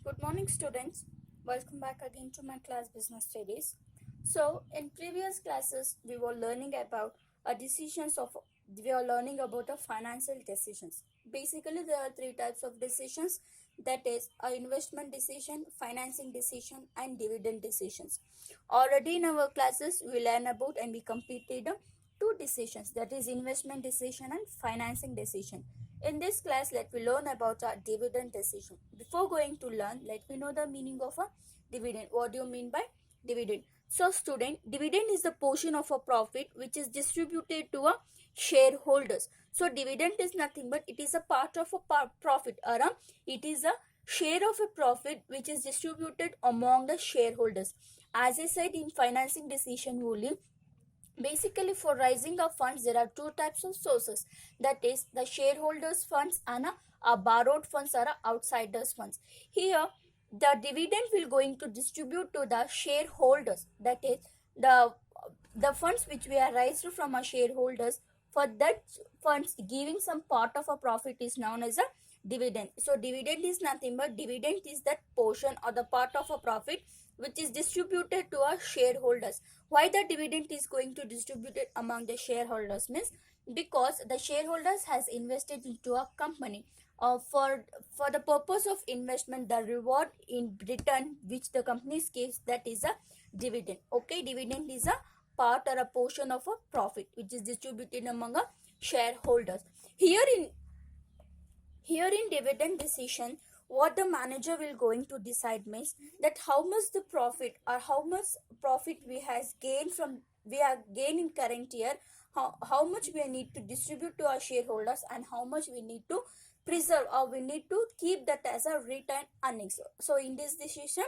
Good morning, students. Welcome back again to my class Business Studies. So, in previous classes, we were learning about we are learning about the financial decisions. Basically, there are three types of decisions, that is, a investment decision, financing decision, and dividend decisions. Already in our classes, we learn about and we completed two decisions, that is, investment decision and financing decision. In this class, let me learn about a dividend decision. Before going to learn, let me know the meaning of a dividend. What do you mean by dividend? So, student, dividend is the portion of a profit which is distributed to a shareholders. So, dividend is nothing but it is a part of a profit, or it is a share of a profit which is distributed among the shareholders. As I said in financing decision only, basically for raising of funds there are two types of sources, that is the shareholders funds and a borrowed funds or a outsiders funds. Here the dividend will going to distribute to the shareholders, that is the the funds which we are raised from our shareholders. For that funds giving some part of a profit is known as a dividend. So dividend is nothing but dividend is that portion or the part of a profit which is distributed to our shareholders. Why the dividend is going to distribute it among the shareholders means because the shareholders has invested into a company. For the purpose of investment, the reward in return which the company gives, that is a dividend. Okay, dividend is a part or a portion of a profit which is distributed among a shareholders. Here in dividend decision, what the manager will going to decide means that how much the profit or how much profit we have gained in current year, how much we need to distribute to our shareholders and how much we need to preserve or we need to keep that as a retained earnings. So in this decision,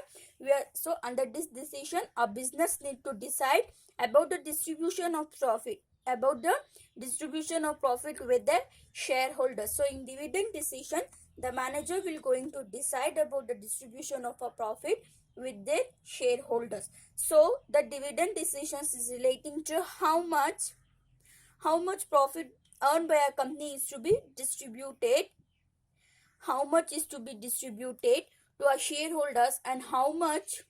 under this decision, a business need to decide about the distribution of profit, with their shareholders. So in dividend decision, the manager will going to decide about the distribution of a profit with their shareholders. So the dividend decisions is relating to how much profit earned by a company is to be distributed, how much is to be distributed to our shareholders, and how much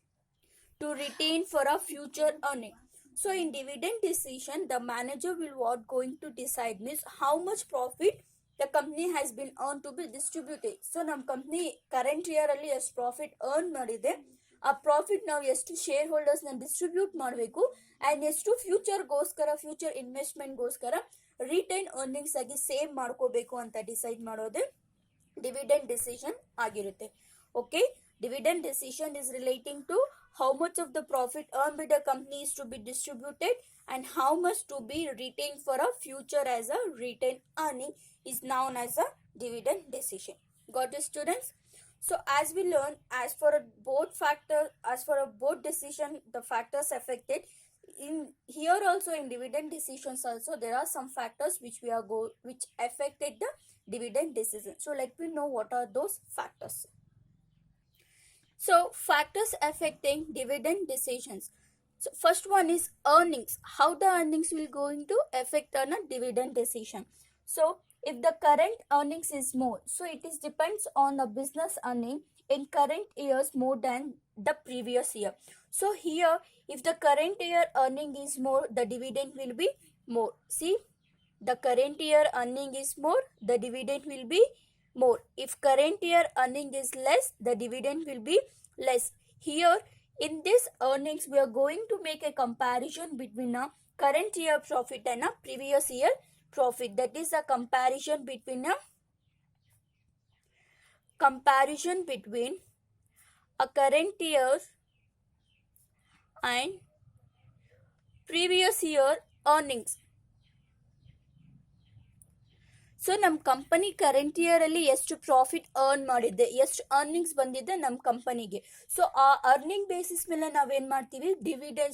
to retain for a future earning. So in dividend decision, the manager will what going to decide means how much profit the company has been earned to be distributed. So ನಮ್ಮ company current year ಅಲ್ಲಿ ಎಷ್ಟು profit earn ಮಾಡಿದೆ, ಆ profit ನಾವು ಎಷ್ಟು share holders ನ distribute ಮಾಡಬೇಕು and ಎಷ್ಟು ಫ್ಯೂಚರ್ ಇನ್ವೆಸ್ಟ್ಮೆಂಟ್ಗೋಸ್ಕರ ರಿಟೈನ್ ಅರ್ನಿಂಗ್ಸ್ ಆಗಿ ಸೇವ್ ಮಾಡ್ಕೋಬೇಕು ಅಂತ ಡಿಸೈಡ್ ಮಾಡೋದೇ dividend decision ಆಗಿರುತ್ತೆ. Okay, dividend decision is relating to how much of the profit earned by the company is to be distributed and how much to be retained for a future as a retained earning is known as a dividend decision. Got it, students? So as we learn, as for a both decision, the factors affected in here also in dividend decisions also there are some factors which affected the dividend decision. So let me know what are those factors. So factors affecting dividend decisions. So first one is earnings. How the earnings will going to affect on a dividend decision. So if the current earnings is more, so it is depends on the business earning in current years more than the previous year. So here if the current year earning is more, the dividend will be more. See, the current year earning is more, the dividend will be more. If current year earning is less, the dividend will be less. Here in this earnings, we are going to make a comparison between a current year profit and a previous year profit. That is a comparison between a current year and previous year earnings. So ನಮ್ಮ company current year ಅಲ್ಲಿ ಎಷ್ಟು profit earn ಮಾಡಿದೆ, ಎಷ್ಟು earnings ಬಂದಿದೆ ನಮ್ಮ ಕಂಪನಿಗೆ. So ಆ earning basis ಮೇಲೆ ನಾವೇನ್ ಮಾಡ್ತೀವಿ,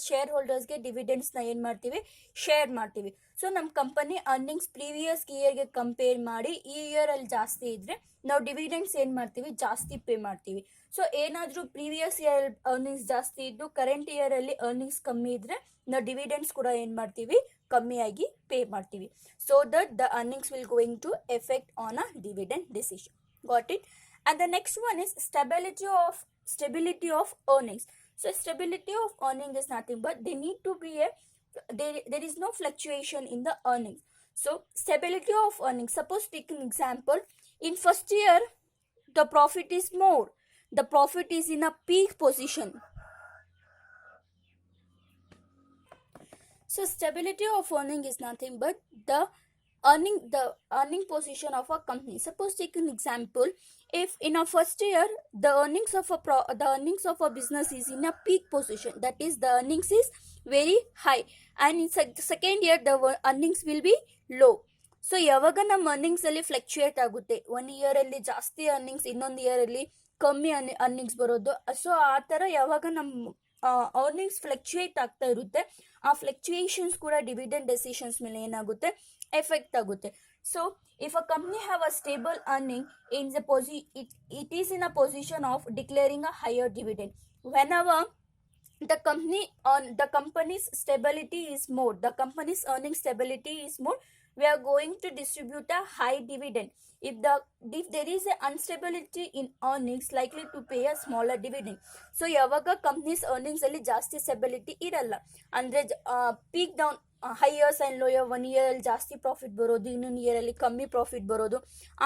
ಶೇರ್ ಹೋಲ್ಡರ್ಸ್ಗೆ ಡಿವಿಡೆಂಡ್ಸ್ನ ಏನ್ ಮಾಡ್ತೀವಿ, ಶೇರ್ ಮಾಡ್ತೀವಿ. ಸೊ ನಮ್ಮ ಕಂಪನಿ ಅರ್ನಿಂಗ್ಸ್ ಪ್ರೀವಿಯಸ್ ಇಯರ್ಗೆ ಕಂಪೇರ್ ಮಾಡಿ ಈ ಇಯರ್ ಅಲ್ಲಿ ಜಾಸ್ತಿ ಇದ್ರೆ ನಾವು ಡಿವಿಡೆಂಡ್ಸ್ ಏನ್ ಮಾಡ್ತೀವಿ, ಜಾಸ್ತಿ ಪೇ ಮಾಡ್ತೀವಿ. ಸೊ ಏನಾದರೂ ಪ್ರೀವಿಯಸ್ ಇಯರ್ ಅರ್ನಿಂಗ್ಸ್ ಜಾಸ್ತಿ ಇದ್ದು ಕರೆಂಟ್ ಇಯರ್ ಅಲ್ಲಿ ಅರ್ನಿಂಗ್ಸ್ ಕಮ್ಮಿ ಇದ್ರೆ ನಾವು ಡಿವಿಡೆಂಡ್ಸ್ ಕೂಡ ಏನ್ ಮಾಡ್ತೀವಿ, ಕಮ್ಮಿಯಾಗಿ ಪೇ ಮಾಡ್ತೀವಿ. So that the earnings will going to effect on a dividend decision. Got it? And the next one is stability of earnings. So stability of earning is nothing but they need to be there is no fluctuation in the earnings. So stability of earnings, suppose take an example, in first year the profit is more, the profit is in a peak position. So stability of earning is nothing but the earning position of a company. Suppose take an example, if in a first year the earnings of a business is in a peak position, that is the earnings is very high, and in second year the earnings will be low. So ಯಾವಾಗ ನಮ್ಮ earnings ಅಲ್ಲಿ fluctuate ಆಗುತ್ತೆ, 1 year ಅಲ್ಲಿ ಜಾಸ್ತಿ earnings, ಇನ್ನೊಂದು year ಅಲ್ಲಿ ಕಮ್ಮಿ earnings ಬರೋದು. ಸೊ ಆ ತರ ಯಾವಾಗ ನಮ್ಮ ಅರ್ನಿಂಗ್ಸ್ ಫ್ಲಕ್ಚುಯೇಟ್ ಆಗ್ತಾ ಇರುತ್ತೆ, ಆ ಫ್ಲಕ್ಚುಯೇಷನ್ಸ್ ಕೂಡ ಡಿವಿಡೆಂಡ್ ಡೆಸಿಷನ್ಸ್ ಮೇಲೆ ಏನಾಗುತ್ತೆ, ಎಫೆಕ್ಟ್ ಆಗುತ್ತೆ. So if a company have a stable earning in the it is in a position of declaring a higher dividend. Whenever the company's stability is more, the company's earning stability is more, we are going to distribute a high dividend. If there is a instability in earnings, likely to pay a smaller dividend. So ಯಾವಾಗ companies earnings ಅಲ್ಲಿ ಜಾಸ್ತಿ stability ಇರಲ್ಲ, ಅಂದ್ರೆ peak down, high years and low year, 1 year ಅಲ್ಲಿ ಜಾಸ್ತಿ profit ಬರೋದು, ಇನ್ನೊಂದು year ಅಲ್ಲಿ ಕಮ್ಮಿ ಪ್ರಾಫಿಟ್ ಬರೋದು,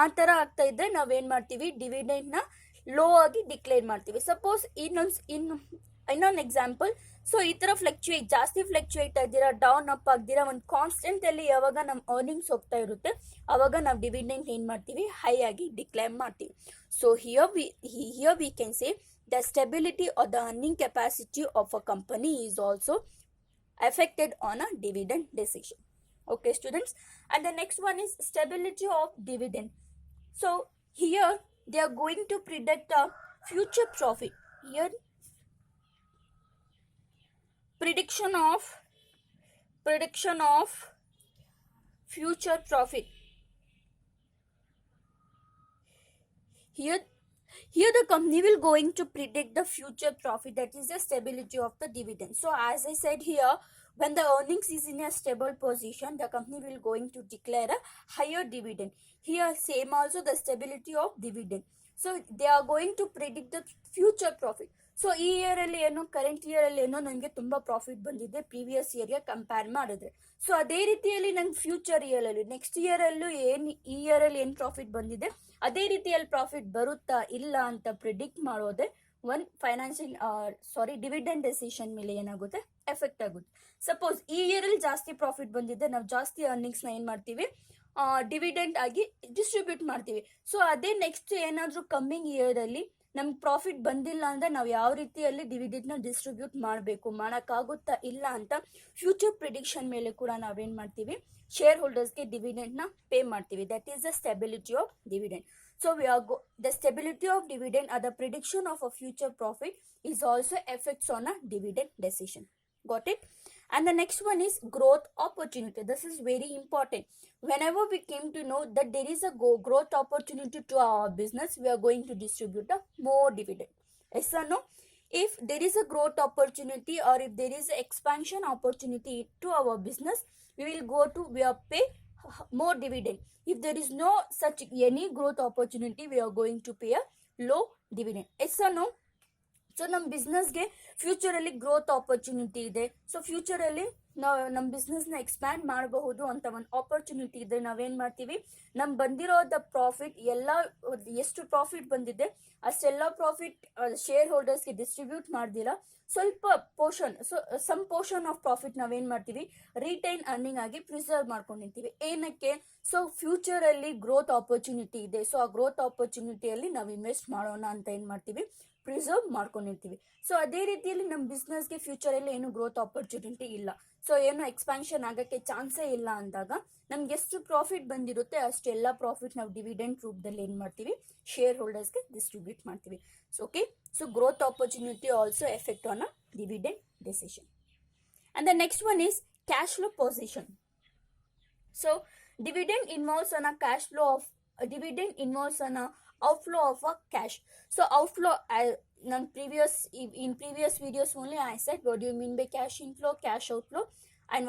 ಆ ತರ ಆಗ್ತಾ ಇದ್ರೆ ನಾವೇನ್ ಮಾಡ್ತೀವಿ, ಡಿವಿಡೆಂಡ್ ನ ಲೋ ಆಗಿ ಡಿಕ್ಲೇರ್ ಮಾಡ್ತೀವಿ. ಸಪೋಸ್ ಇನ್ನೊಂದು ಎಕ್ಸಾಂಪಲ್, ಸೊ ಈ ತರ ಜಾಸ್ತಿ ಫ್ಲಕ್ಚುಯೇಟ್ ಆಗ್ದಿರಾ, ಡೌನ್ ಅಪ್ ಆಗ್ದಿರಾ, ಒಂದು ಕಾನ್ಸ್ಟೆಂಟ್ ಅಲ್ಲಿ ಯಾವಾಗ ನಮ್ಮ ಅರ್ನಿಂಗ್ಸ್ ಹೋಗ್ತಾ ಇರುತ್ತೆ, ಅವಾಗ ನಾವು ಡಿವಿಡೆಂಡ್ ಏನ್ ಮಾಡ್ತೀವಿ, ಹೈ ಆಗಿ ಡಿಕ್ಲೇರ್ ಮಾಡ್ತೀವಿ. So here we can say the stability or the earning capacity of a company is also affected on a dividend decision. Okay students, and the next one is stability of dividend. So here they are going to predict a future profit. Here prediction of future profit. Here the company will going to predict the future profit, that is the stability of the dividend. So as I said here, when the earnings is in a stable position, the company will going to declare a higher dividend. Here same also the stability of dividend. So they are going to predict the future profit. So ಈ year ಅಲ್ಲಿ ಏನೋ, current year ಅಲ್ಲಿ ಏನೋ ನನಗೆ ತುಂಬಾ profit ಬಂದಿದೆ previous ಇಯರ್ಗೆ compare ಮಾಡಿದ್ರೆ, ಸೊ ಅದೇ ರೀತಿಯಲ್ಲಿ ನಂಗೆ ಫ್ಯೂಚರ್ ಇಯರ್ ಅಲ್ಲಿ, ನೆಕ್ಸ್ಟ್ ಇಯರ್ ಅಲ್ಲೂ ಈ ಇಯರ್ ಅಲ್ಲಿ ಏನ್ ಪ್ರಾಫಿಟ್ ಬಂದಿದೆ ಅದೇ ರೀತಿಯಲ್ಲಿ ಪ್ರಾಫಿಟ್ ಬರುತ್ತಾ ಇಲ್ಲ ಅಂತ ಪ್ರಿಡಿಕ್ಟ್ ಮಾಡೋದೇ ಒಂದು ಡಿವಿಡೆಂಡ್ ಡೆಸಿಷನ್ ಮೇಲೆ ಏನಾಗುತ್ತೆ, ಎಫೆಕ್ಟ್ ಆಗುತ್ತೆ. ಸಪೋಸ್ ಈ ಇಯರ್ ಅಲ್ಲಿ ಜಾಸ್ತಿ ಪ್ರಾಫಿಟ್ ಬಂದಿದೆ, ನಾವು ಜಾಸ್ತಿ ಅರ್ನಿಂಗ್ಸ್ ನ ಏನ್ ಮಾಡ್ತೀವಿ, ಡಿವಿಡೆಂಡ್ ಆಗಿ ಡಿಸ್ಟ್ರಿಬ್ಯೂಟ್ ಮಾಡ್ತೀವಿ. ಸೊ ಅದೇ ನೆಕ್ಸ್ಟ್ ಏನಾದ್ರೂ ಕಮ್ಮಿಂಗ್ ಇಯರ್ ಅಲ್ಲಿ ನಮ್ಗೆ ಪ್ರಾಫಿಟ್ ಬಂದಿಲ್ಲ ಅಂದ್ರೆ ನಾವು ಯಾವ ರೀತಿಯಲ್ಲಿ ಡಿವಿಡೆಂಡ್ ನ ಡಿಸ್ಟ್ರಿಬ್ಯೂಟ್ ಮಾಡಬೇಕು, ಮಾಡೋಕ್ಕಾಗುತ್ತಾ ಇಲ್ಲ ಅಂತ ಫ್ಯೂಚರ್ ಪ್ರಿಡಿಕ್ಷನ್ ಮೇಲೆ ಕೂಡ ನಾವೇನ್ ಮಾಡ್ತೀವಿ, ಶೇರ್ ಹೋಲ್ಡರ್ಸ್ಗೆ ಡಿವಿಡೆಂಡ್ ನ ಪೇ ಮಾಡ್ತೀವಿ. That is the stability of dividend. So the stability of dividend or the prediction of a future profit is also affects on a dividend decision. Got it? And the next one is growth opportunity. This is very important. Whenever we came to know that there is a growth opportunity to our business, we are going to distribute a more dividend. Yes or no? If there is a growth opportunity or if there is an expansion opportunity to our business, we will pay more dividend. If there is no such any growth opportunity, we are going to pay a low dividend. Yes or no? So ನಮ್ಮ ಬಿಸ್ನೆಸ್ಗೆ future ಅಲ್ಲಿ growth opportunity ಇದೆ, so future ಅಲ್ಲಿ ನಾವು ನಮ್ಮ business ನ expand ಮಾಡಬಹುದು ಅಂತ ಒಂದು ಆಪರ್ಚುನಿಟಿ ಇದೆ, ನಾವೇನ್ ಮಾಡ್ತೀವಿ, ನಮ್ ಬಂದಿರೋದ ಪ್ರಾಫಿಟ್ ಎಲ್ಲ, ಎಷ್ಟು ಪ್ರಾಫಿಟ್ ಬಂದಿದೆ ಅಷ್ಟೆಲ್ಲ ಪ್ರಾಫಿಟ್ ಶೇರ್ ಹೋಲ್ಡರ್ಸ್ಗೆ ಡಿಸ್ಟ್ರಿಬ್ಯೂಟ್ ಮಾಡ್ದಿರಾ, ಸ್ವಲ್ಪ portion, so some portion of profit ನಾವೇನ್ ಮಾಡ್ತೀವಿ, ರಿಟೈನ್ ಅರ್ನಿಂಗ್ ಆಗಿ ಪ್ರಿಸರ್ವ್ ಮಾಡ್ಕೊಂಡಿರ್ತೀವಿ. ಏನಕ್ಕೆ, ಸೊ ಫ್ಯೂಚರ್ ಅಲ್ಲಿ ಗ್ರೋತ್ ಆಪರ್ಚುನಿಟಿ ಇದೆ, ಸೊ ಆ ಗ್ರೋತ್ ಆಪರ್ಚುನಿಟಿಯಲ್ಲಿ ನಾವು ಇನ್ವೆಸ್ಟ್ ಮಾಡೋಣ ಅಂತ ಏನ್ ಮಾಡ್ತೀವಿ, ಪ್ರಿಸರ್ವ್ ಮಾಡ್ಕೊಂಡಿರ್ತೀವಿ. ಸೊ ಅದೇ ರೀತಿಯಲ್ಲಿ ನಮ್ಮ ಬಿಸ್ನೆಸ್ಗೆ ಫ್ಯೂಚರ್ ಅಲ್ಲಿ ಏನು ಗ್ರೋತ್ ಆಪರ್ಚುನಿಟಿ ಇಲ್ಲ, ಸೊ ಏನು ಎಕ್ಸ್ಪಾನ್ಷನ್ ಆಗಕ್ಕೆ ಚಾನ್ಸೇ ಇಲ್ಲ ಅಂದಾಗ ನಮ್ಗೆ ಎಷ್ಟು ಪ್ರಾಫಿಟ್ ಬಂದಿರುತ್ತೆ ಅಷ್ಟೆಲ್ಲ ಪ್ರಾಫಿಟ್ ನಾವು ಡಿವಿಡೆಂಡ್ ರೂಪದಲ್ಲಿ ಏನ್ ಮಾಡ್ತೀವಿ, ಶೇರ್ ಹೋಲ್ಡರ್ಸ್ಗೆ ಡಿಸ್ಟ್ರಿಬ್ಯೂಟ್ ಮಾಡ್ತೀವಿ. So okay, so growth opportunity also effect on a dividend decision. And the next one is cash flow position. So dividend involves on a cash flow of dividend involves on a outflow of a cash. So outflow, in previous videos only I said what do you mean by cash inflow, cash outflow. and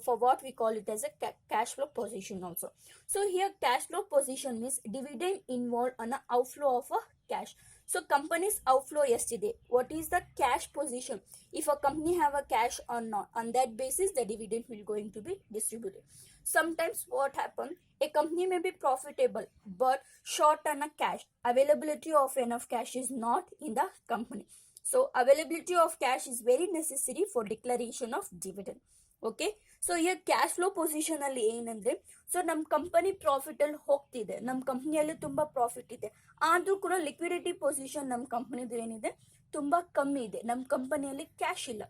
for what we call it as a cash flow position also. So here cash flow position means dividend involved on a outflow of a cash. So company's outflow yesterday, what is the cash position? If a company have a cash or not, on that basis the dividend will going to be distributed. Sometimes what happen, a company may be profitable but short on a cash, availability of enough cash is not in the company. So availability of cash is very necessary for declaration of dividend. Okay, so here cash flow position ಅಲ್ಲಿ ಏನಂದ್ರೆ, so ನಮ್ಮ company profit ಅಲ್ಲಿ ಹೋಗ್ತಿದೆ, ನಮ್ಮ ಕಂಪನಿಯಲ್ಲಿ ತುಂಬಾ profit ಇದೆ, ಆದ್ರೂ ಕೂಡ ಲಿಕ್ವಿಡಿಟಿ ಪೊಸಿಷನ್ ನಮ್ಮ ಕಂಪನಿದು ಏನಿದೆ ತುಂಬಾ ಕಮ್ಮಿ ಇದೆ. ನಮ್ಮ ಕಂಪನಿಯಲ್ಲಿ ಕ್ಯಾಶ್ ಇಲ್ಲ,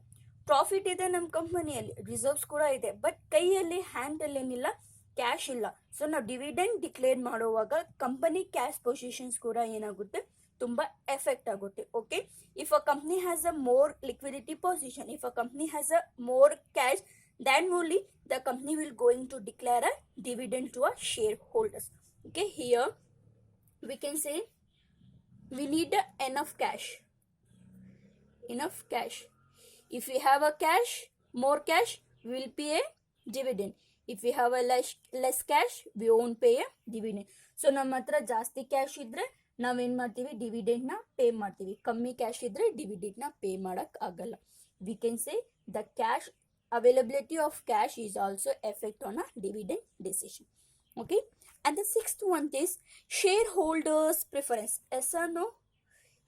ಪ್ರಾಫಿಟ್ ಇದೆ ನಮ್ಮ ಕಂಪನಿಯಲ್ಲಿ, ರಿಸರ್ವ್ಸ್ ಕೂಡ ಇದೆ, ಬಟ್ ಕೈಯಲ್ಲಿ ಹ್ಯಾಂಡ್ ಅಲ್ಲಿ ಏನಿಲ್ಲ, ಕ್ಯಾಶ್ ಇಲ್ಲ. ಸೊ ನಾವು ಡಿವಿಡೆಂಡ್ ಡಿಕ್ಲೇರ್ ಮಾಡುವಾಗ ಕಂಪನಿ ಕ್ಯಾಶ್ ಪೊಸಿಷನ್ಸ್ ಕೂಡ ಏನಾಗುತ್ತೆ, ತುಂಬಾ ಎಫೆಕ್ಟ್ ಆಗುತ್ತೆ. Okay, if a company has a more liquidity position, if a company has a more cash, then only the company will going to declare a dividend to our shareholders. Okay, here we can say we need enough cash. If we have a cash, more cash, we will pay a dividend. If we have a less cash, we won't pay a dividend. So ನಮ್ಮ ಹತ್ರ ಜಾಸ್ತಿ cash ಇದ್ರೆ ನಾವೇನ್ ಮಾಡ್ತೀವಿ, dividend ನ pay ಮಾಡ್ತೀವಿ. ಕಮ್ಮಿ cash ಇದ್ರೆ ಡಿವಿಡೆಂಡ್ ನ ಪೇ ಮಾಡಕ್ ಆಗಲ್ಲ. V can say the cash availability of cash is also effect on a dividend decision. Okay, and the sixth one is shareholders preference. Yes or no?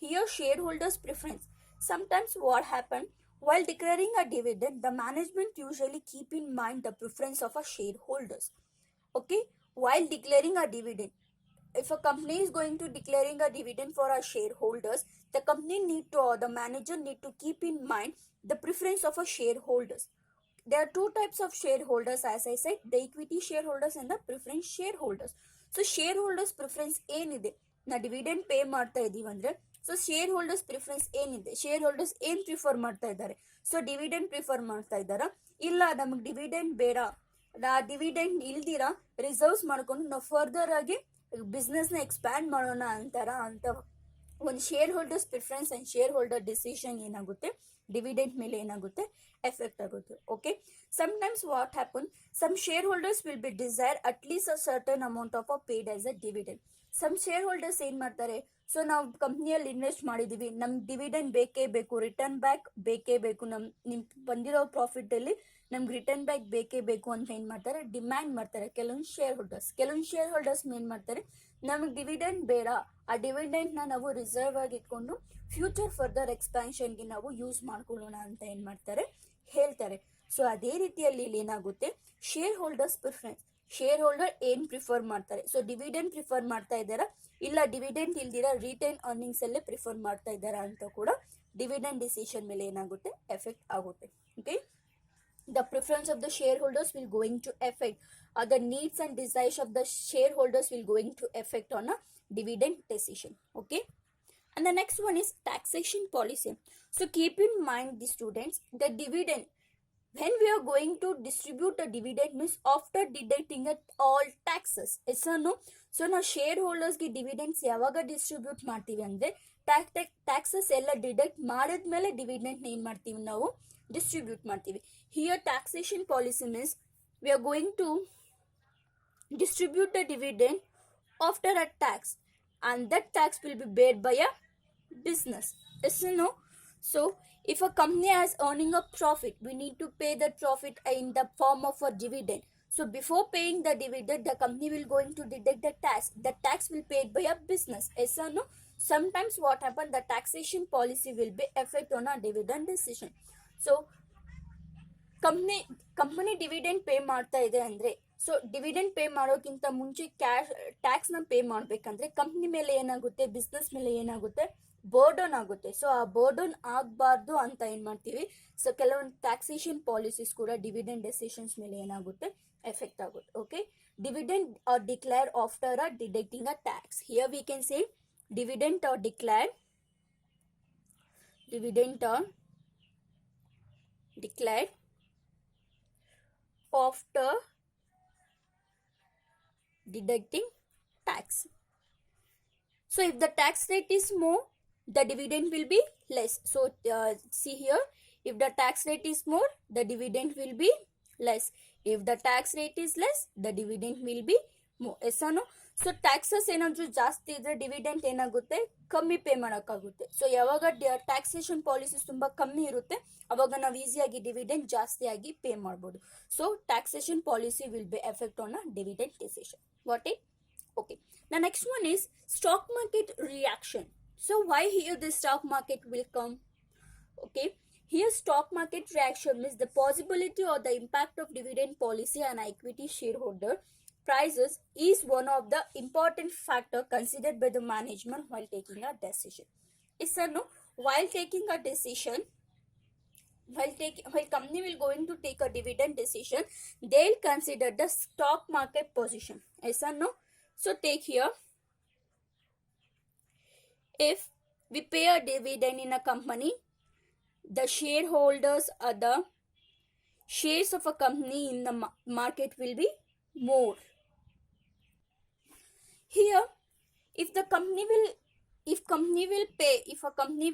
Here shareholders preference. Sometimes what happen, while declaring a dividend, the management usually keep in mind the preference of a shareholders. Okay, while declaring a dividend, if a company is going to declaring a dividend for our shareholders, the company need to, or the manager need to keep in mind the preference of a shareholders. There are two types of shareholders, as I said, the equity shareholders and the preference shareholders. So shareholders preference ಏನಿದೆ, ನಾ dividend pay ಮಾಡ್ತಾ ಇದೀವಿ ಅಂದ್ರೆ, so share holders preference ಏನಿದೆ, share holders ಏನ್ prefer ಮಾಡ್ತಾ ಇದ್ದಾರೆ, so dividend prefer ಮಾಡ್ತಾ ಇದ್ದಾರಾ, ಇಲ್ಲ ನಮಗೆ ಡಿವಿಡೆಂಡ್ ಬೇಡ, ಡಿವಿಡೆಂಡ್ ಇಲ್ದಿರಾ ರಿಸರ್ವ್ಸ್ ಮಾಡ್ಕೊಂಡು ನಾವು ಫರ್ದರ್ ಆಗಿ ಬಿಸ್ನೆಸ್ ನ ಎಕ್ಸ್ಪ್ಯಾಂಡ್ ಮಾಡೋಣ ಅಂತಾರ ಅಂತ ಒಂದು share holders preference and share holder decision ಏನಾಗುತ್ತೆ, ಡಿವಿಡೆಂಡ್ ಮೇಲೆ ಏನಾಗುತ್ತೆ, ಎಫೆಕ್ಟ್ ಆಗುತ್ತೆ. Okay, sometimes what happen, some shareholders will be desire at least a certain amount of a paid as a dividend. some shareholders ಏನ್ ಮಾಡ್ತಾರೆ, so ನಾವು ಕಂಪ್ನಿಯಲ್ಲಿ invest ಮಾಡಿದೀವಿ, ನಮ್ಗೆ ಡಿವಿಡೆಂಡ್ ಬೇಕೇ ಬೇಕು, ರಿಟರ್ನ್ ಬ್ಯಾಕ್ ಬೇಕೇ ಬೇಕು, ನಿಮ್ ಬಂದಿರೋ ಪ್ರಾಫಿಟ್ ಅಲ್ಲಿ ನಮ್ಗೆ ರಿಟರ್ನ್ ಬ್ಯಾಕ್ ಬೇಕೇ ಬೇಕು ಅಂತ ಏನ್ ಮಾಡ್ತಾರೆ, ಡಿಮ್ಯಾಂಡ್ ಮಾಡ್ತಾರೆ ಕೆಲವೊಂದು ಶೇರ್ ಹೋಲ್ಡರ್ಸ್ ಏನ್ ಮಾಡ್ತಾರೆ, ನಮಗೆ ಡಿವಿಡೆಂಡ್ ಬೇಡ, ಆ ಡಿವಿಡೆಂಡ್ ನ ನಾವು ರಿಸರ್ವ್ ಆಗಿ ಇಟ್ಕೊಂಡು ಫ್ಯೂಚರ್ ಫರ್ದರ್ ಎಕ್ಸ್ಪಾನ್ಷನ್ಗೆ ನಾವು ಯೂಸ್ ಮಾಡ್ಕೊಳ್ಳೋಣ ಅಂತ ಏನ್ ಮಾಡ್ತಾರೆ, ಹೇಳ್ತಾರೆ. ಸೊ ಅದೇ ರೀತಿಯಲ್ಲಿ ಇಲ್ಲಿ ಏನಾಗುತ್ತೆ, share holders preference, share holder ಏನ್ ಪ್ರಿಫರ್ ಮಾಡ್ತಾರೆ, ಸೊ ಡಿವಿಡೆಂಡ್ ಪ್ರಿಫರ್ ಮಾಡ್ತಾ ಇದ್ದಾರಾ, ಇಲ್ಲ ಡಿವಿಡೆಂಡ್ ಇಲ್ದಿರಾ ರಿಟೈನ್ ಅರ್ನಿಂಗ್ಸ್ ಅಲ್ಲೇ ಪ್ರಿಫರ್ ಮಾಡ್ತಾ ಇದ್ದಾರಾ ಅಂತ ಕೂಡ ಡಿವಿಡೆಂಡ್ ಡಿಸಿಷನ್ ಮೇಲೆ ಏನಾಗುತ್ತೆ, ಎಫೆಕ್ಟ್ ಆಗುತ್ತೆ. Okay, the preference of the shareholders will going to affect the needs and desires of the shareholders will going to affect on a dividend decision. Okay, and the next one is taxation policy. So keep in mind, the students, the dividend, when we are going to distribute a dividend means after deducting at all taxes. Yes or no? So ನಾವು share ಹೋಲ್ಡರ್ಸ್ಗೆ dividends ಯಾವಾಗ distribute ಮಾಡ್ತೀವಿ ಅಂದ್ರೆ taxes ಎಲ್ಲ deduct ಮಾಡಿದ್ಮೇಲೆ dividend ಏನ್ ಮಾಡ್ತೀವಿ, ನಾವು distribute ಮಾಡ್ತೀವಿ. Here taxation policy means we are going to distribute the dividend after a tax, and that tax will be paid by a business. Yes or no? So if a company is earning a profit, we need to pay that profit in the form of a dividend. So before paying the dividend, the company will going to deduct the tax. The tax will be paid by a business. Yes or no? Sometimes what happen, the taxation policy will be effect on a dividend decision. So company dividend pay ಮಾಡ್ತಾ ಇದೆ ಅಂದ್ರೆ, so dividend pay ಮಾಡೋಕ್ಕಿಂತ ಮುಂಚೆ tax ನ pay ಮಾಡ್ಬೇಕಂದ್ರೆ company ಮೇಲೆ ಏನಾಗುತ್ತೆ, business ಮೇಲೆ ಏನಾಗುತ್ತೆ, ಬರ್ಡನ್ ಆಗುತ್ತೆ. ಸೊ ಆ ಬರ್ಡನ್ ಆಗಬಾರ್ದು ಅಂತ ಏನ್ ಮಾಡ್ತೀವಿ, ಸೊ ಕೆಲವೊಂದು ಟ್ಯಾಕ್ಸೇಷನ್ ಪಾಲಿಸೀಸ್ ಕೂಡ ಡಿವಿಡೆಂಡ್ ಡೆಸಿಷನ್ಸ್ ಮೇಲೆ ಏನಾಗುತ್ತೆ, ಎಫೆಕ್ಟ್ ಆಗುತ್ತೆ. Okay, dividend are declare after a deducting a tax. Here we can say dividend are declare after deducting tax. So if the tax rate is more, the dividend will be less. So see here, if the tax rate is more, the dividend will be less. If the tax rate is less, the dividend will be more. Yes or no? So taxes ಏನಾದರೂ ಜಾಸ್ತಿ ಇದ್ರೆ dividend ಏನಾಗುತ್ತೆ, ಕಮ್ಮಿ pay ಮಾಡೋಕ್ಕಾಗುತ್ತೆ. So ಯಾವಾಗ taxation policies ತುಂಬ ಕಮ್ಮಿ ಇರುತ್ತೆ, ಅವಾಗ ನಾವು ಈಸಿಯಾಗಿ ಡಿವಿಡೆಂಟ್ ಜಾಸ್ತಿಯಾಗಿ ಪೇ ಮಾಡ್ಬೋದು. So taxation policy will be effect on a dividend decision. What it? Okay. The next one is stock market reaction. So why here the stock market will come? Okay. Here stock market reaction means the possibility or the impact of dividend policy on equity shareholder prices is one of the important factor considered by the management while taking a decision. Is or no? While taking a decision, while company will going to take a dividend decision, they'll consider the stock market position. Yes or no? So take here, if we pay a dividend in a company, the shareholders or the shares of a company in the market will be more. Here, if a company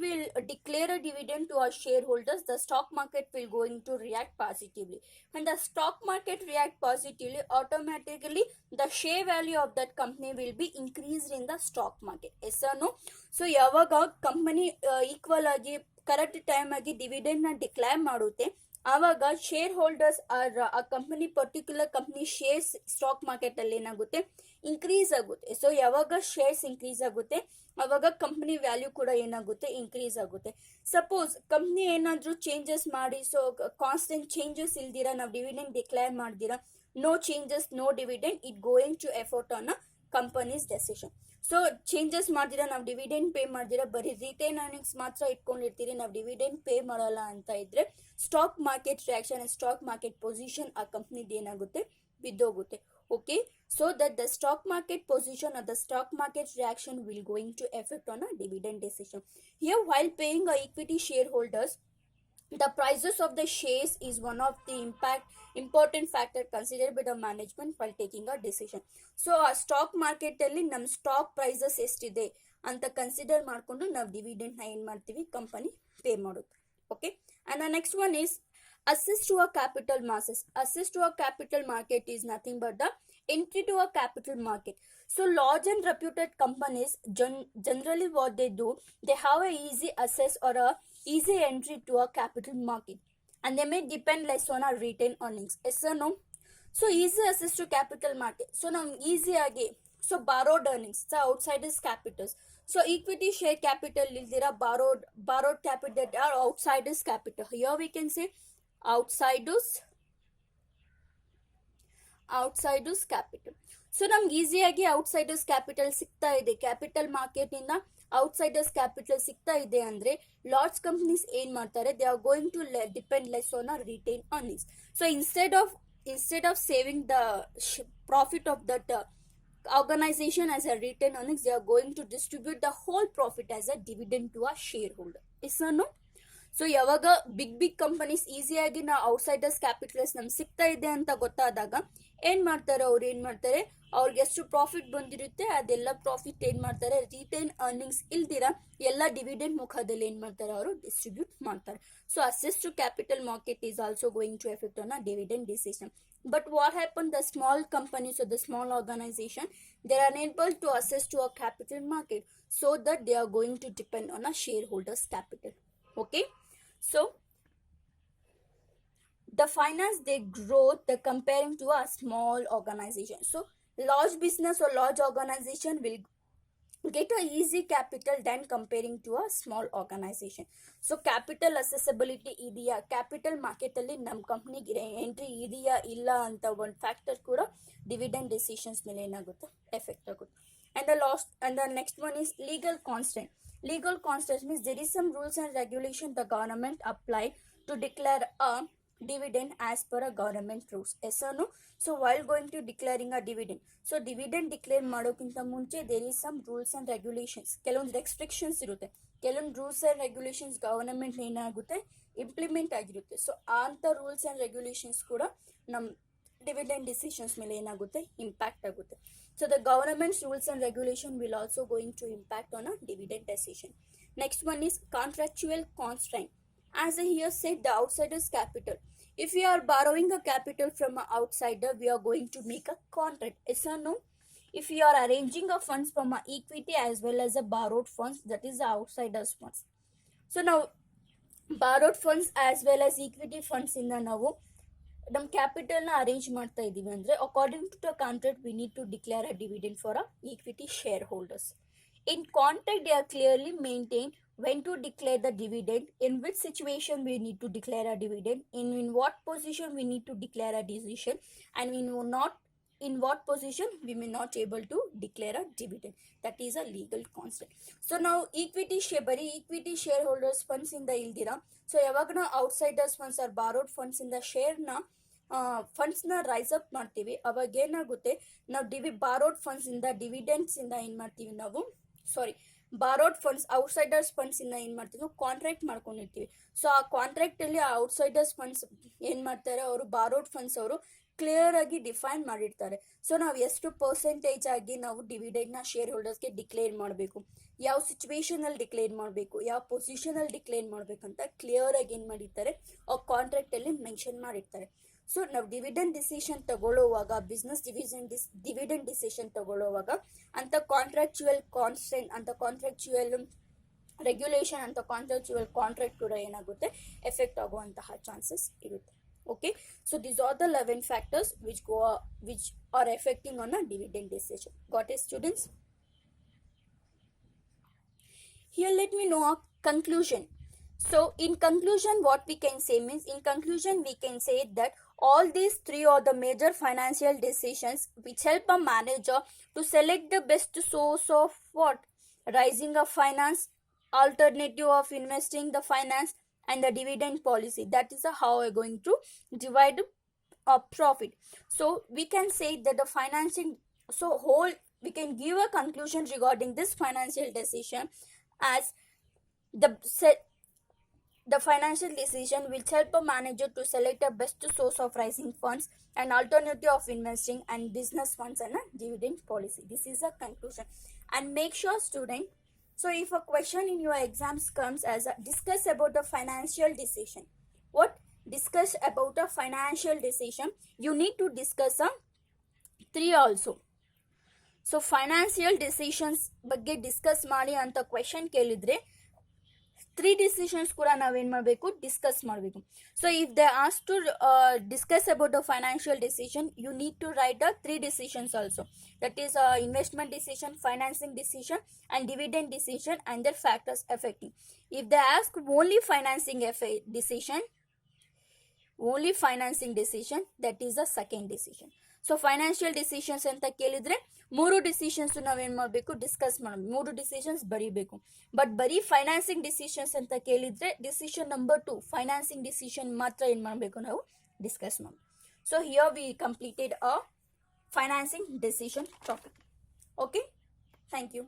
will declare a dividend to our shareholders, the stock market will going to react positively. When the stock market react positively, automatically the share value of that company will be increased in the stock market. Yes or no? So ಯಾವಾಗ company equal ಆಗಿ correct time ಆಗಿ dividend ನ declare ಮಾಡುತ್ತೆ, ಆವಾಗ share holders ಆ company particular company shares stock market ಅಲ್ಲಿ ಏನಾಗುತ್ತೆ, increase ಆಗುತ್ತೆ. ಸೊ ಯಾವಾಗ ಶೇರ್ಸ್ ಇನ್ಕ್ರೀಸ್ ಆಗುತ್ತೆ, ಅವಾಗ ಕಂಪನಿ ವ್ಯಾಲ್ಯೂ ಕೂಡ ಏನಾಗುತ್ತೆ, ಇನ್ಕ್ರೀಸ್ ಆಗುತ್ತೆ. ಸಪೋಸ್ ಕಂಪ್ನಿ ಏನಾದರೂ ಚೇಂಜಸ್ ಮಾಡಿ, ಸೊ ಕಾನ್ಸ್ಟೆಂಟ್ ಚೇಂಜಸ್ ಇಲ್ದಿರ ನಾವು ಡಿವಿಡೆಂಡ್ ಡಿಕ್ಲೇರ್ ಮಾಡ್ದಿರಾ, no changes no dividend, it going to effect on a company's decision. So changes ಮಾಡ್ದಿರಾ, ನಾವು ಡಿವಿಡೆಂಡ್ ಪೇ ಮಾಡ್ದಿರಾ, ಬರೀ ರಿಟೇನ್ ಅರ್ನಿಂಗ್ಸ್ ಮಾತ್ರ ಇಟ್ಕೊಂಡಿರ್ತೀರಿ, ನಾವು ಡಿವಿಡೆಂಡ್ ಪೇ ಮಾಡಲ್ಲ ಅಂತ ಇದ್ರೆ stock market reaction and stock market position ಆ ಕಂಪ್ನಿದು ಏನಾಗುತ್ತೆ, ಬಿದ್ದೋಗುತ್ತೆ. Okay, so that the stock market position or the stock market reaction will going to affect on a dividend decision. Here, while paying a equity shareholders, the prices of the shares is one of the important factor considered by the management while taking a decision. So ಆ stock market ಅಲ್ಲಿ ನಮ್ಮ stock prices ಎಷ್ಟಿದೆ ಅಂತ consider ಮಾಡಿಕೊಂಡು ನಾವು dividend ನ ಏನ್ ಮಾಡ್ತೀವಿ, ಕಂಪನಿ ಪೇ ಮಾಡುತ್ತೆ. Okay, and the next one is access to a capital masses. Access to a capital market is nothing but the entry to a capital market. So large and reputed companies generally what they do, they have a easy access or a easy entry to a capital market, and they may depend less on our retained earnings. Yes or no? So easy access to capital market. So now easy agi, so borrowed earnings, so outsiders capitals. So equity share capitalildira borrowed capital that are outsiders capital. Here we can say outsiders capital. So ನಮ್ಗೆ ಈಸಿಯಾಗಿ outsiders capital ಸಿಗ್ತಾ ಇದೆ, capital market ಇಂದ outsiders capital ಸಿಗ್ತಾ ಇದೆ ಅಂದ್ರೆ large companies ಏನ್ ಮಾಡ್ತಾರೆ, they are going to depend less on a retain earnings. So instead of saving the profit of that organization as a retained earnings, they are going to distribute the whole profit as a dividend to a shareholder. Yes or no? So ಯಾವಾಗ big companies ಈಸಿಯಾಗಿ ನಾವು outsiders capitals ನಮ್ಗೆ ಸಿಗ್ತಾ ಇದೆ ಅಂತ ಗೊತ್ತಾದಾಗ ಏನ್ ಮಾಡ್ತಾರೆ, ಅವ್ರಿಗೆ ಎಷ್ಟು ಪ್ರಾಫಿಟ್ ಬಂದಿರುತ್ತೆ ಅದೆಲ್ಲ ಪ್ರಾಫಿಟ್ ಏನ್ ಮಾಡ್ತಾರೆ, ರಿಟೇನ್ ಅರ್ನಿಂಗ್ಸ್ ಇಲ್ದಿರ ಎಲ್ಲ ಡಿವಿಡೆಂಡ್ ಮುಖದಲ್ಲಿ ಏನ್ ಮಾಡ್ತಾರೆ, ಅವರು ಡಿಸ್ಟ್ರಿಬ್ಯೂಟ್ ಮಾಡ್ತಾರೆ. So access to capital market is also going to effect on a dividend decision. But what happened, the small companies or the small organization, they are unable to access to a capital market, so that they are going to depend on a shareholders capital. Okay, so the finance they grow the comparing to a small organization. So large business or large organization will get a easy capital than comparing to a small organization. So capital accessibility ಇದೆಯಾ, capital market ಅಲ್ಲಿ ನಮ್ಮ ಕಂಪ್ನಿಗೆ entry ಇದೆಯಾ ಇಲ್ಲ ಅಂತ ಒಂದು factor ಕೂಡ dividend decisions ಮೇಲೆ ಏನಾಗುತ್ತೆ, ಎಫೆಕ್ಟ್ ಆಗುತ್ತೆ. And the next one is legal constant. Legal constant means there is some rules and regulation the government apply to declare a dividend as per a government rules. Yes or no? So while going to declaring a dividend, so dividend declare ಮಾಡೋಕ್ಕಿಂತ ಮುಂಚೆ there is some rules and regulations, ಕೆಲವೊಂದು restrictions ಇರುತ್ತೆ, ಕೆಲವೊಂದು rules and regulations government ಏನಾಗುತ್ತೆ implement ಆಗಿರುತ್ತೆ. So ಅಂತ rules and regulations ಕೂಡ ನಮ್ಮ ಡಿವಿಡೆಂಡ್ ಡಿಸಿಷನ್ಸ್ ಮೇಲೆ ಏನಾಗುತ್ತೆ, ಇಂಪ್ಯಾಕ್ಟ್ ಆಗುತ್ತೆ. So the government's rules and regulation will also going to impact on a dividend decision. Next one is contractual constraint. As I here said, the outsiders capital. If we are borrowing a capital from an outsider, we are going to make a contract. Yes or no? If we are arranging a funds from a equity as well as a borrowed funds, that is the outsider's funds. So now borrowed funds as well as equity funds ಇಂದ ನಾವು ನಮ್ಮ ಕ್ಯಾಪಿಟಲ್ನ arrange ಮಾಡ್ತಾ ಇದ್ದೀವಿ ಅಂದರೆ according to the contract we need to declare a dividend for a equity share holders. In contract, they are clearly maintained when to declare the dividend, in which situation we need to declare a dividend, in what position we need to declare a decision, and we know not in what position we may not able to declare a dividend. That is a legal constant. So now equity share, bari equity shareholders funds in the ildira. So yavagna outsiders funds or borrowed funds in the share na ಫಂಡ್ಸ್ನ raise up ಮಾಡ್ತೀವಿ, ಅವಾಗ ಏನಾಗುತ್ತೆ ನಾವು ಬಾರೋಡ್ funds ಇಂದ dividends ಇಂದ ಏನು ಮಾಡ್ತೀವಿ ನಾವು ಬಾರೋಡ್ ಫಂಡ್ಸ್ ಔಟ್ಸೈಡರ್ಸ್ ಫಂಡ್ಸ್ ಇಂದ ಏನು ಮಾಡ್ತೀವಿ ಕಾಂಟ್ರಾಕ್ಟ್ ಮಾಡ್ಕೊಂಡಿರ್ತೀವಿ. ಸೊ ಆ ಕಾಂಟ್ರಾಕ್ಟಲ್ಲಿ ಆ ಔಟ್ಸೈಡರ್ಸ್ ಫಂಡ್ಸ್ ಏನು ಮಾಡ್ತಾರೆ, ಅವರು ಬಾರೋಡ್ ಫಂಡ್ಸ್ ಅವರು ಕ್ಲಿಯರ್ ಆಗಿ ಡಿಫೈನ್ ಮಾಡಿರ್ತಾರೆ. ಸೊ ನಾವು ಎಷ್ಟು ಪರ್ಸೆಂಟೇಜ್ ಆಗಿ ನಾವು ಡಿವಿಡೆಂಡ್ನ ಶೇರ್ ಹೋಲ್ಡರ್ಸ್ಗೆ ಡಿಕ್ಲೇರ್ ಮಾಡಬೇಕು, ಯಾವ ಸಿಚುವೇಶನಲ್ಲಿ ಡಿಕ್ಲೇರ್ ಮಾಡಬೇಕು, ಯಾವ ಪೊಸಿಷನಲ್ಲಿ ಡಿಕ್ಲೇರ್ ಮಾಡಬೇಕಂತ ಕ್ಲಿಯರ್ ಆಗಿ ಏನು ಮಾಡಿರ್ತಾರೆ ಆ ಕಾಂಟ್ರಾಕ್ಟಲ್ಲಿ ಮೆನ್ಷನ್ ಮಾಡಿರ್ತಾರೆ. ಸೊ ನಾವು ಡಿವಿಡೆಂಡ್ ಡಿಸಿಷನ್ ತಗೊಳ್ಳೋವಾಗ, ಬಿಸ್ನೆಸ್ ಡಿವಿಡೆಂಡ್ ಡಿಸಿಷನ್ ತಗೊಳ್ಳೋವಾಗ ಅಂತ ಕಾಂಟ್ರಾಕ್ಚುಯಲ್ ಕಾನ್ಸ್ಟೆಂಟ್ ಅಂತ ಕಾಂಟ್ರಾಕ್ಚುಯಲ್ ರೆಗ್ಯುಲೇಷನ್ ಅಂತ ಕಾಂಟ್ರಾಕ್ಚುಯಲ್ ಕಾಂಟ್ರಾಕ್ಟ್ ಕೂಡ ಏನಾಗುತ್ತೆ ಎಫೆಕ್ಟ್ ಆಗುವಂತಹ ಚಾನ್ಸಸ್ ಇರುತ್ತೆ. Okay, so these are the 11 factors which are affecting on a dividend decision. Got it, students? Here let me know a conclusion. So in conclusion, what we can say means, in conclusion we can say that all these three are the major financial decisions which help a manager to select the best source of what? Rising of finance, alternative of investing the finance, and the dividend policy. That is how we're going to divide a profit. So we can say that the financing, so we can give a conclusion regarding this financial decision as the financial decision will help a manager to select a best source of rising funds, an alternative of investing, and business funds, and a dividend policy. This is a conclusion. And make sure, student, so if a question in your exams comes as a discuss about the financial decision, what? Discuss about a financial decision. You need to discuss a 3 also. So financial decisions ಬಗ್ಗೆ discuss ಮಾಡಿ ಅಂತ question ಕೇಳಿದ್ರೆ 3 decisions ಕೂಡ ನಾವೇನು ಮಾಡಬೇಕು, discuss ಮಾಡಬೇಕು. So if they has to discuss about the financial decision, you need to write the 3 decisions also. That is investment decision, financing decision, and dividend decision, and their factors affecting. If they ask only financing decision, that is the second decision. So financial decisions ಅಂತ ಕೇಳಿದ್ರೆ 3 decisions ನಾವೇನು ಮಾಡಬೇಕು, discuss ಮಾಡಬೇಕು, 3 decisions ಬರೀಬೇಕು. But ಬರೀ financing decisions ಅಂತ ಕೇಳಿದ್ರೆ decision number 2 financing decision ಮಾತ್ರ ಏನು ಮಾಡಬೇಕು, ನಾವು ಡಿಸ್ಕಸ್ ಮಾಡಬೇಕು. So here V completed a financing decision topic. Okay, thank you.